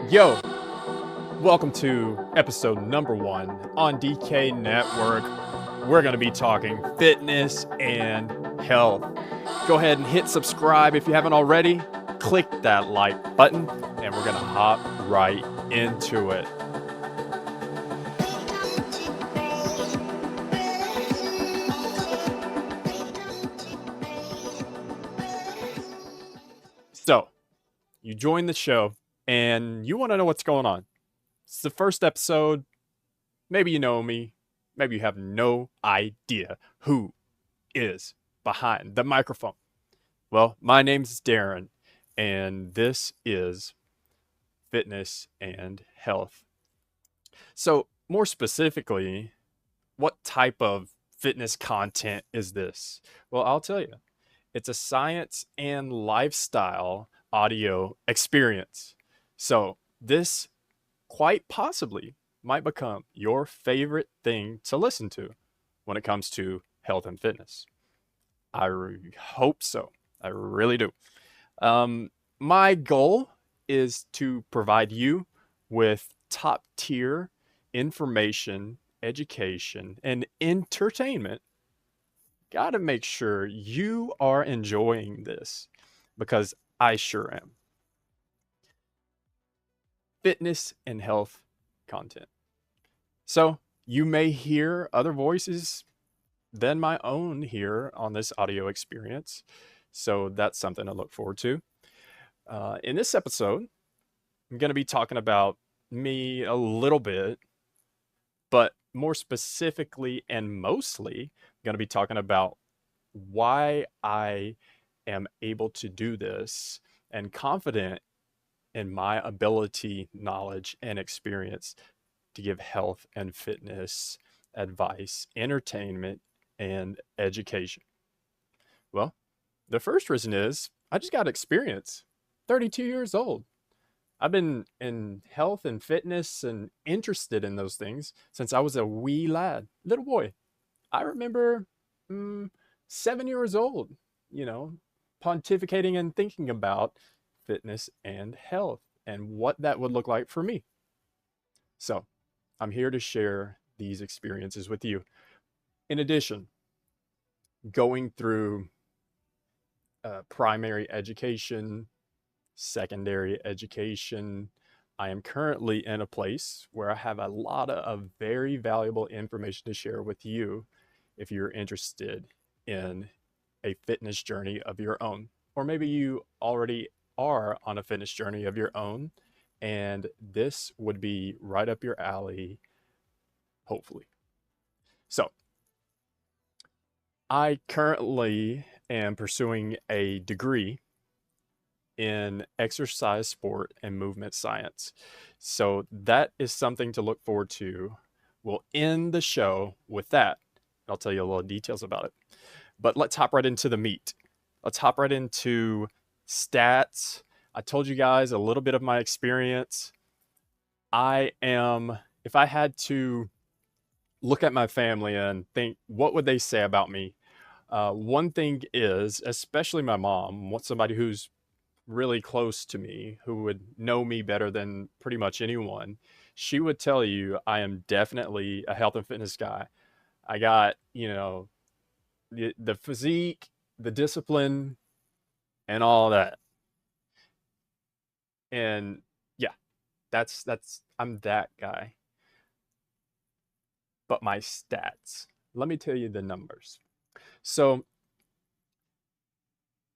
Yo, welcome to episode number 1 on DK Network. We're going to be talking fitness and health. Go ahead and hit subscribe if you haven't already. Click that like button, and we're going to hop right into it. So, you joined the show and you want to know what's going on. It's the first episode. Maybe you know me. Maybe you have no idea who is behind the microphone. Well, my name's Darren, and this is Fitness and Health. So, more specifically, what type of fitness content is this? Well, I'll tell you. It's a science and lifestyle audio experience. So, this quite possibly might become your favorite thing to listen to when it comes to health and fitness. I hope so. I really do. My goal is to provide you with top tier information, education, and entertainment. Got to make sure you are enjoying this because I sure am. Fitness and health content. So you may hear other voices than my own here on this audio experience. So that's something to look forward to. In this episode, I'm going to be talking about me a little bit, but more specifically and mostly, I'm going to be talking about why I am able to do this and confident in my ability, knowledge, and experience to give health and fitness advice, entertainment, and education. Well, the first reason is I just got experience. 32 years old. I've been in health and fitness and interested in those things since I was a wee lad, little boy. I remember 7 years old, you know, pontificating and thinking about fitness and health and what that would look like for me. So I'm here to share these experiences with you. In addition, going through primary education, secondary education, I am currently in a place where I have a lot of very valuable information to share with you if you're interested in a fitness journey of your own. Or maybe you already are on a fitness journey of your own, and this would be right up your alley, hopefully. So, I currently am pursuing a degree in exercise, sport, and movement science. So that is something to look forward to. We'll end the show with that. I'll tell you a little details about it. But let's hop right into the meat. Let's hop right into stats. I told you guys a little bit of my experience. If I had to look at my family and think, what would they say about me? One thing is, especially my mom, somebody who's really close to me, who would know me better than pretty much anyone, she would tell you I am definitely a health and fitness guy. I got, the physique, the discipline, and all that. And yeah, that's I'm that guy. But my stats, let me tell you the numbers. So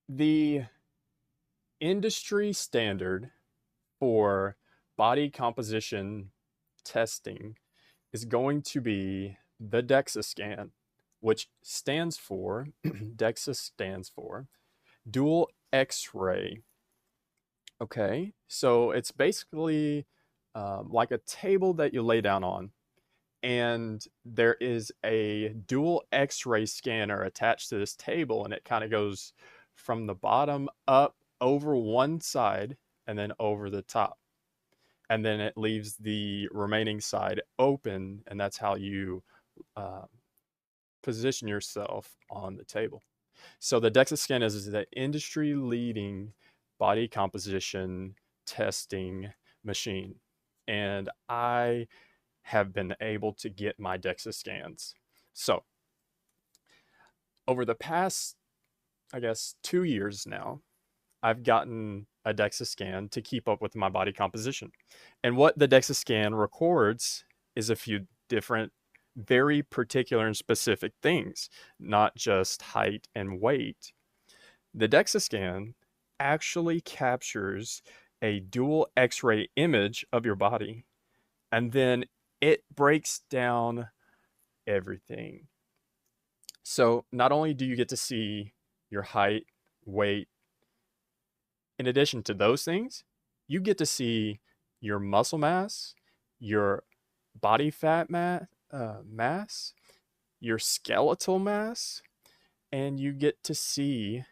the industry standard for body composition testing is going to be the DEXA scan, which stands for DEXA stands for dual X-ray. Okay, so it's basically like a table that you lay down on, and there is a dual X-ray scanner attached to this table, and it kind of goes from the bottom up over one side and then over the top, and then it leaves the remaining side open, and that's how you uh, position yourself on the table. So the DEXA scan is the industry leading body composition testing machine, and I have been able to get my DEXA scans. So over the past, I guess, 2 years now, I've gotten a DEXA scan to keep up with my body composition. And what the DEXA scan records is a few different, very particular and specific things, not just height and weight. The DEXA scan actually captures a dual X ray image of your body, and then it breaks down everything. So not only do you get to see your height, weight, in addition to those things, you get to see your muscle mass, your body fat mass, your skeletal mass, and you get to see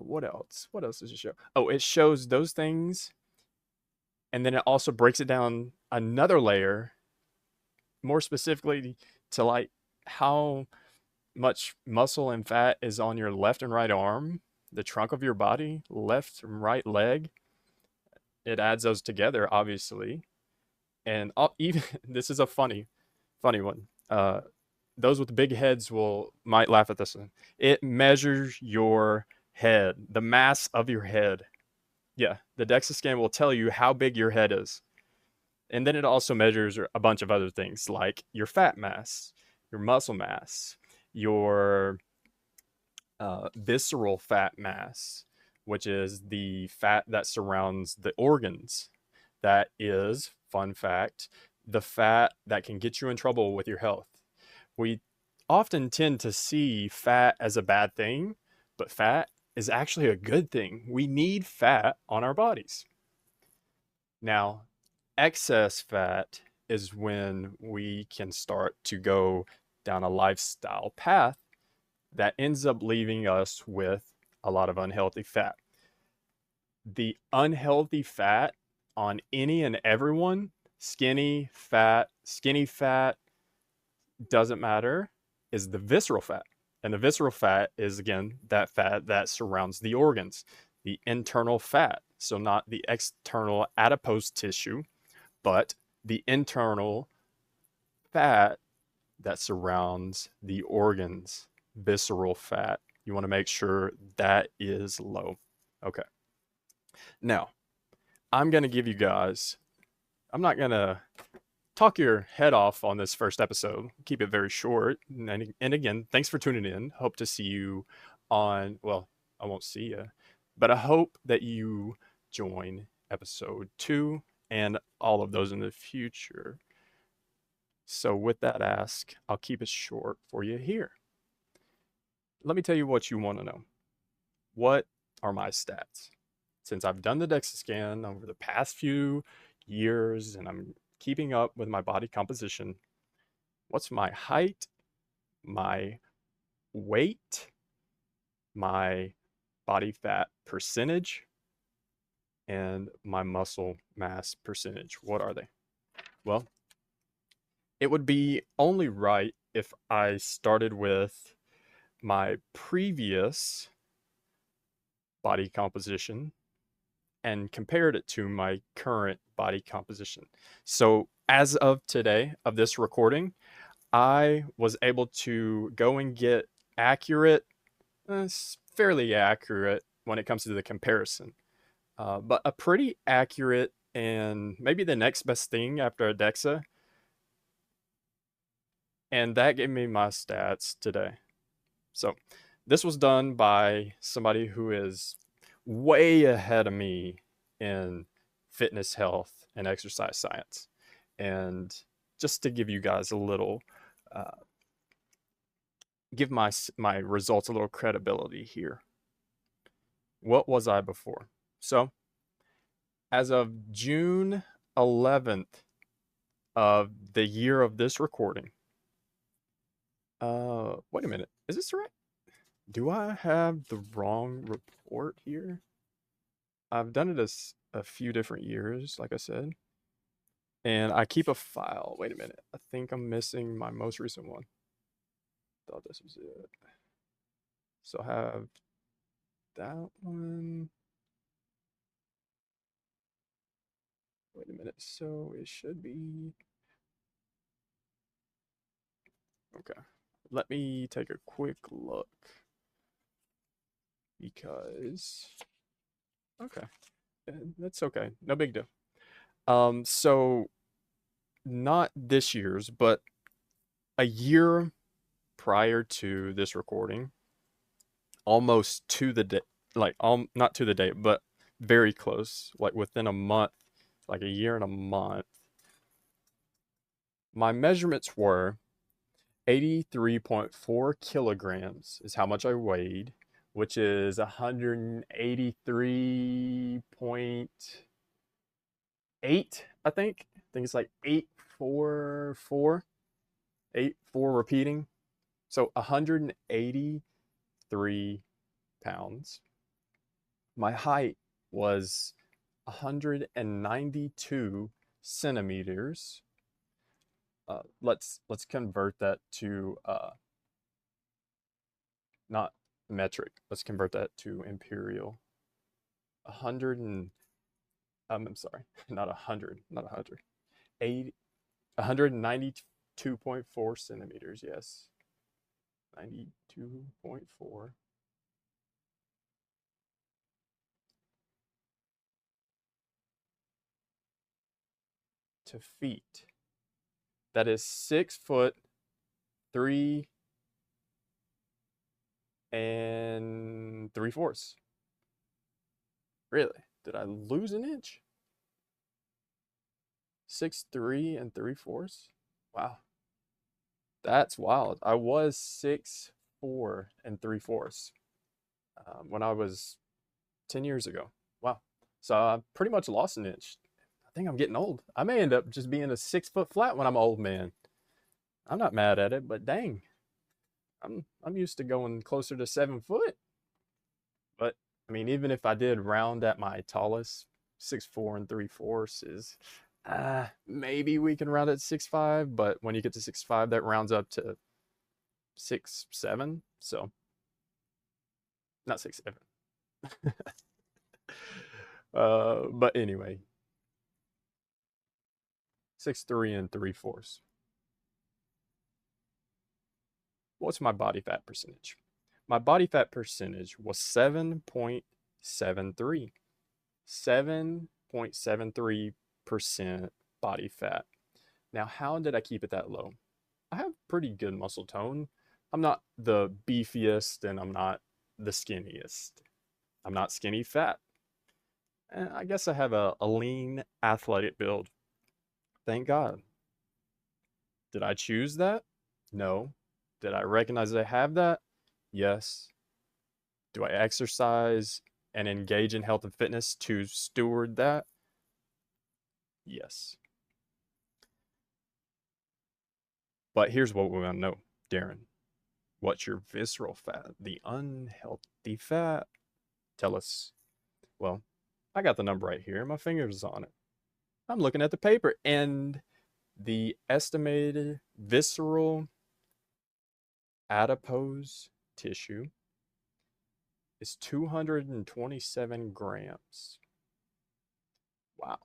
what else? What else does it show? Oh, it shows those things, and then it also breaks it down another layer, more specifically to like how much muscle and fat is on your left and right arm, the trunk of your body, left and right leg. It adds those together, obviously. And even this is a funny one. Those with big heads might laugh at this one. It measures your head, the mass of your head. Yeah, the DEXA scan will tell you how big your head is. And then it also measures a bunch of other things like your fat mass, your muscle mass, your visceral fat mass, which is the fat that surrounds the organs. That is, fun fact, the fat that can get you in trouble with your health. We often tend to see fat as a bad thing, but fat is actually a good thing. We need fat on our bodies. Now, excess fat is when we can start to go down a lifestyle path that ends up leaving us with a lot of unhealthy fat. The unhealthy fat on any and everyone, skinny fat, doesn't matter, is the visceral fat. And the visceral fat is, again, that fat that surrounds the organs, the internal fat. So, not the external adipose tissue, but the internal fat that surrounds the organs, visceral fat. You want to make sure that is low. Okay. Now, I'm going to give you guys, I'm not going to talk your head off on this first episode. Keep it very short. And again, thanks for tuning in. Hope to see you on, well, I won't see you, but I hope that you join episode 2 and all of those in the future. So with that ask, I'll keep it short for you here. Let me tell you what you want to know. What are my stats? Since I've done the DEXA scan over the past few years and I'm keeping up with my body composition, what's my height, my weight, my body fat percentage, and my muscle mass percentage? What are they? Well, it would be only right if I started with my previous body composition and compared it to my current body composition. So, as of today, of this recording, I was able to go and get accurate, fairly accurate when it comes to the comparison, but a pretty accurate and maybe the next best thing after a DEXA. And that gave me my stats today. So, this was done by somebody who is way ahead of me in fitness, health, and exercise science. And just to give you guys a little, give my results a little credibility here. What was I before? So, as of June 11th of the year of this recording, wait a minute, is this right? Do I have the wrong report here? I've done it as a few different years, like I said. And I keep a file. Wait a minute. I think I'm missing my most recent one. Thought this was it. So I have that one. Wait a minute. So it should be okay. Let me take a quick look because okay, that's okay. No big deal. So not this year's, but a year prior to this recording, almost to the day, like not to the date, but very close, like within a month, like a year and a month. My measurements were 83.4 kilograms is how much I weighed, which is 183.8, I think. I think it's like 844, 84 repeating. So 183 pounds. My height was 192 centimeters. Let's convert that to not metric. Let's convert that to imperial. 100 and I'm sorry, not 100, not 100. 192.4 centimeters. Yes, 92.4 to feet. That is 6 foot 3 3/4. Really? Did I lose an inch? 6 3 3/4. Wow, that's wild. I was 6 4 3/4 when I was 10 years ago. Wow. So I pretty much lost an inch. I think I'm getting old. I may end up just being a 6 foot flat when I'm an old man. I'm not mad at it, but dang, I'm used to going closer to 7 foot. But I mean, even if I did round at my tallest, 6 4 3/4 is maybe we can round at 6'5", but when you get to 6'5", that rounds up to 6'7". So not 6'7". But anyway, 6 3 3/4. What's my body fat percentage? My body fat percentage was 7.73. 7.73% body fat. Now, how did I keep it that low? I have pretty good muscle tone. I'm not the beefiest and I'm not the skinniest. I'm not skinny fat. And I guess I have a lean athletic build. Thank God. Did I choose that? No. Did I recognize that I have that? Yes. Do I exercise and engage in health and fitness to steward that? Yes. But here's what we want to know, Darren. What's your visceral fat? The unhealthy fat? Tell us. Well, I got the number right here. My finger's on it. I'm looking at the paper, and the estimated visceral adipose tissue is 227 grams. Wow.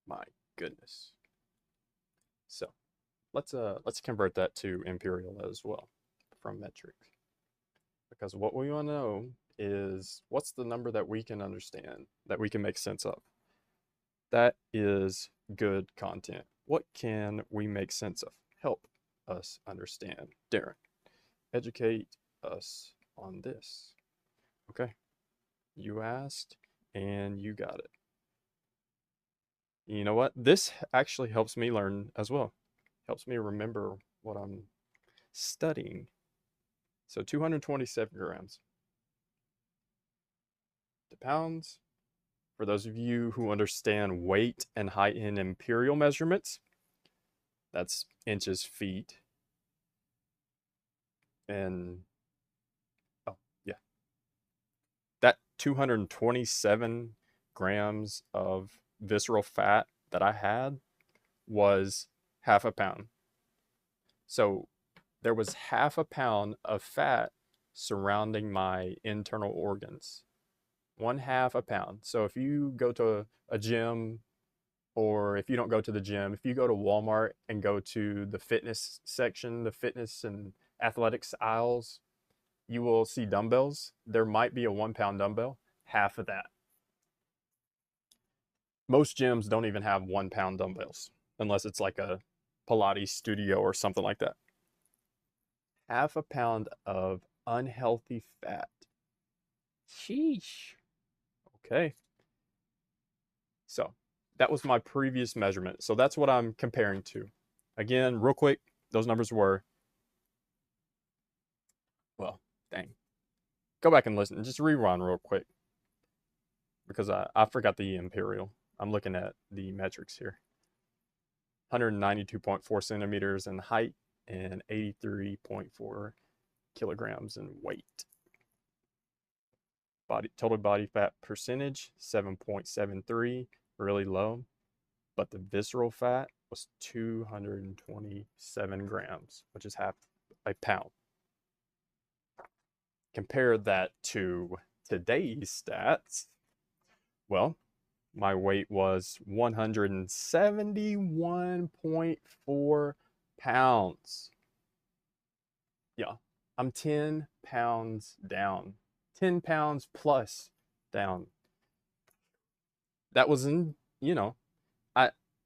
My goodness. So let's convert that to imperial as well from metric. Because what we want to know is what's the number that we can understand, that we can make sense of. That is good content. What can we make sense of? Help us understand. Darren, educate us on this. Okay. You asked and you got it. You know what? This actually helps me learn as well. Helps me remember what I'm studying. So 227 grams. To pounds. For those of you who understand weight and height in imperial measurements, that's inches, feet, and oh, yeah. That 227 grams of visceral fat that I had was half a pound. So there was half a pound of fat surrounding my internal organs. 1/2 a pound. So if you go to a gym, or if you don't go to the gym, if you go to Walmart and go to the fitness section, the fitness and athletics aisles, you will see dumbbells. There might be a 1 pound dumbbell, half of that. Most gyms don't even have 1 pound dumbbells unless it's like a Pilates studio or something like that. 1/2 pound of unhealthy fat. Sheesh. Okay. So that was my previous measurement. So that's what I'm comparing to. Again, real quick, those numbers were, well, dang. Go back and listen. Just rerun real quick because I forgot the imperial. I'm looking at the metrics here. 192.4 centimeters in height and 83.4 kilograms in weight. Total body fat percentage 7.73, really low, but the visceral fat was 227 grams, which is half a pound. Compare that to today's stats. Well, my weight was 171.4 pounds. Yeah, I'm 10 pounds down. 10 pounds plus down. That was in,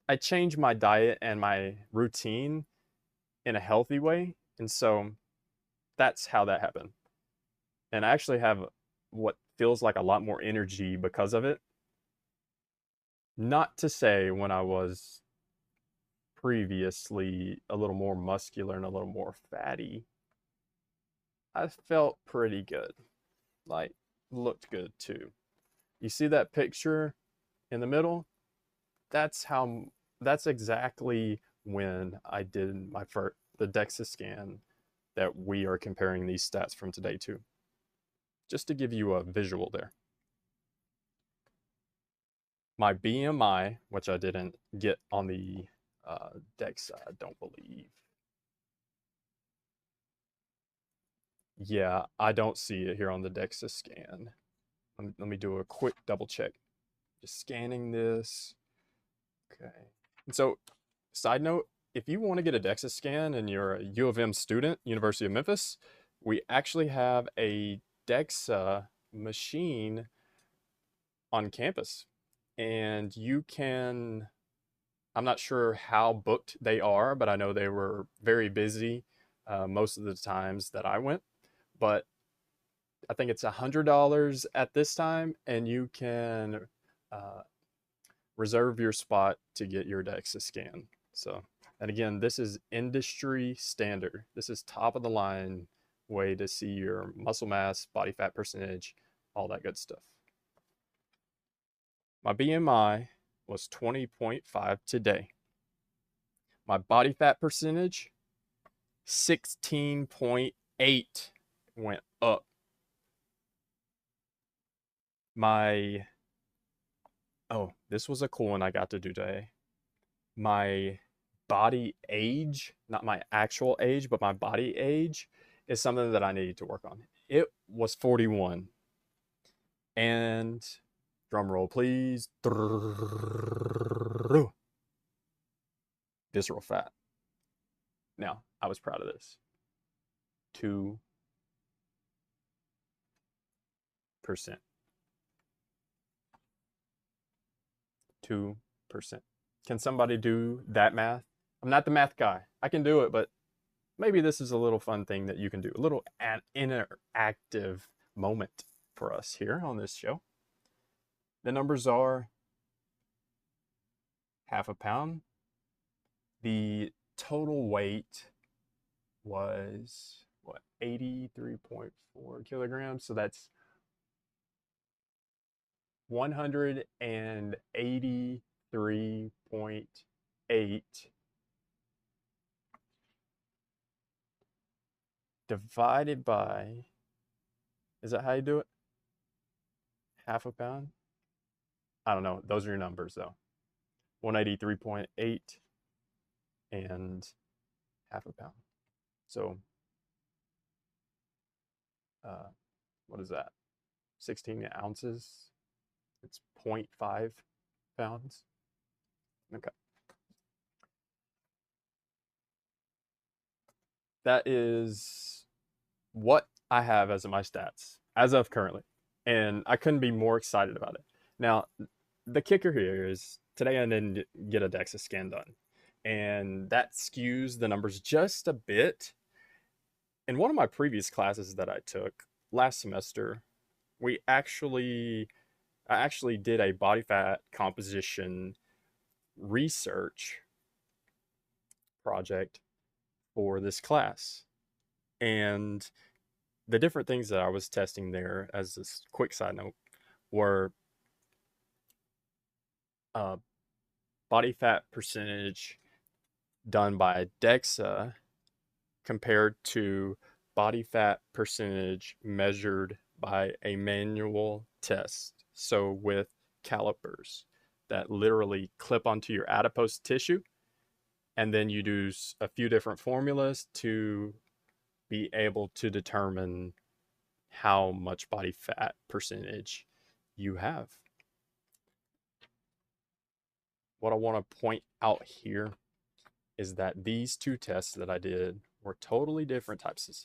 I changed my diet and my routine in a healthy way. And so that's how that happened. And I actually have what feels like a lot more energy because of it. Not to say when I was previously a little more muscular and a little more fatty, I felt pretty good. Like, looked good too. You see that picture in the middle? That's exactly when I did the DEXA scan that we are comparing these stats from today to. Just to give you a visual there. My BMI, which I didn't get on the DEXA, I don't believe. Yeah, I don't see it here on the DEXA scan. Let me do a quick double check. Just scanning this. Okay. And so, side note, if you want to get a DEXA scan and you're a U of M student, University of Memphis, we actually have a DEXA machine on campus. And you can, I'm not sure how booked they are, but I know they were very busy most of the times that I went. But I think it's $100 at this time, and you can reserve your spot to get your DEXA scan. So, and again, this is industry standard. This is top of the line way to see your muscle mass, body fat percentage, all that good stuff. My BMI was 20.5 today. My body fat percentage, 16.8, went up. This was a cool one I got to do today. My body age, not my actual age, but my body age is something that I needed to work on. It was 41. And drum roll, please. Visceral fat. Now, I was proud of this. 2%. Percent. 2%. Can somebody do that math? I'm not the math guy. I can do it, but maybe this is a little fun thing that you can do. A little interactive moment for us here on this show. The numbers are 1/2 pound. The total weight was, 83.4 kilograms. So that's 183.8 divided by, is that how you do it? 1/2 pound? I don't know. Those are your numbers though. 183.8 and 1/2 pound. So, what is that? 16 ounces. It's 0.5 pounds. Okay. That is what I have as my stats as of currently. And I couldn't be more excited about it. Now, the kicker here is today I didn't get a DEXA scan done. And that skews the numbers just a bit. In one of my previous classes that I took last semester, I actually did a body fat composition research project for this class. And the different things that I was testing there, as this quick side note, were uh, body fat percentage done by DEXA compared to body fat percentage measured by a manual test. So with calipers that literally clip onto your adipose tissue, and then you do a few different formulas to be able to determine how much body fat percentage you have. What I want to point out here is that these two tests that I did were totally different types of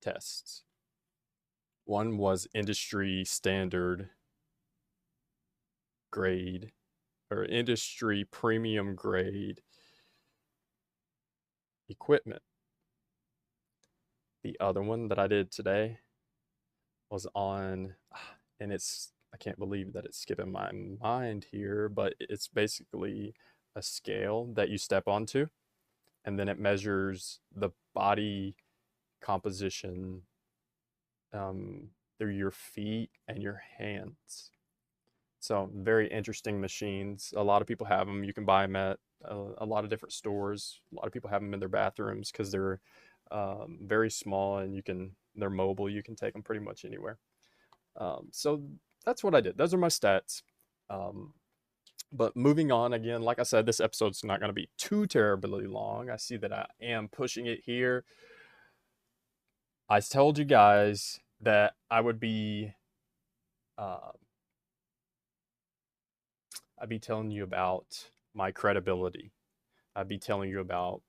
tests. One was industry standard grade or industry premium grade equipment. The other one that I did today was on, and I can't believe that it's skipping my mind here, but it's basically a scale that you step onto, and then it measures the body composition through your feet and your hands. So very interesting machines. A lot of people have them. You can buy them at a lot of different stores. A lot of people have them in their bathrooms because they're very small and they're mobile. You can take them pretty much anywhere. So that's what I did. Those are my stats. But moving on again, like I said, this episode's not going to be too terribly long. I see that I am pushing it here. I told you guys that I would be, I'd be telling you about my credibility. I'd be telling you about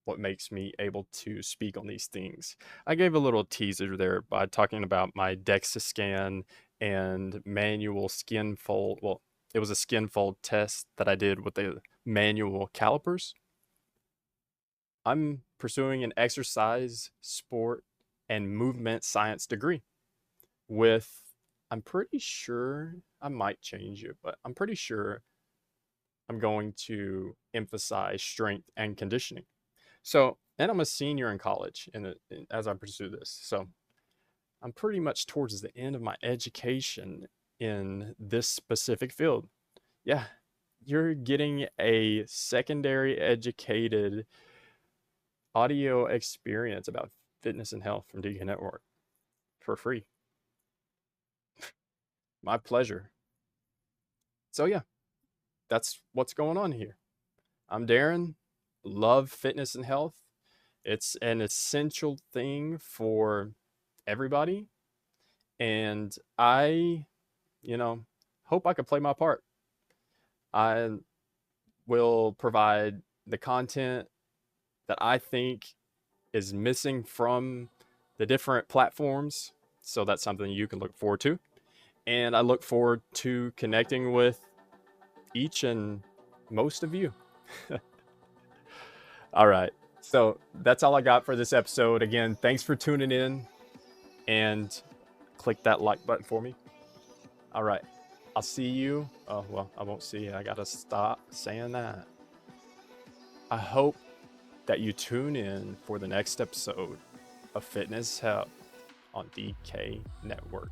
what makes me able to speak on these things. I gave a little teaser there by talking about my DEXA scan and manual skin fold. Well, it was a skin fold test that I did with the manual calipers. I'm pursuing an exercise, sport, and movement science degree with, I'm pretty sure, I might change it, but I'm pretty sure I'm going to emphasize strength and conditioning. So, and I'm a senior in college as I pursue this. So I'm pretty much towards the end of my education in this specific field. Yeah, you're getting a secondary educated audio experience about fitness and health from DK Network for free. My pleasure. So yeah, that's what's going on here. I'm Darren. Love fitness and health. It's an essential thing for everybody. And I, hope I can play my part. I will provide the content that I think is missing from the different platforms. So that's something you can look forward to. And I look forward to connecting with each and most of you. All right. So that's all I got for this episode. Again, thanks for tuning in and click that like button for me. All right. I'll see you. Oh, well, I won't see you. I got to stop saying that. I hope that you tune in for the next episode of Fitness Health on DK Network.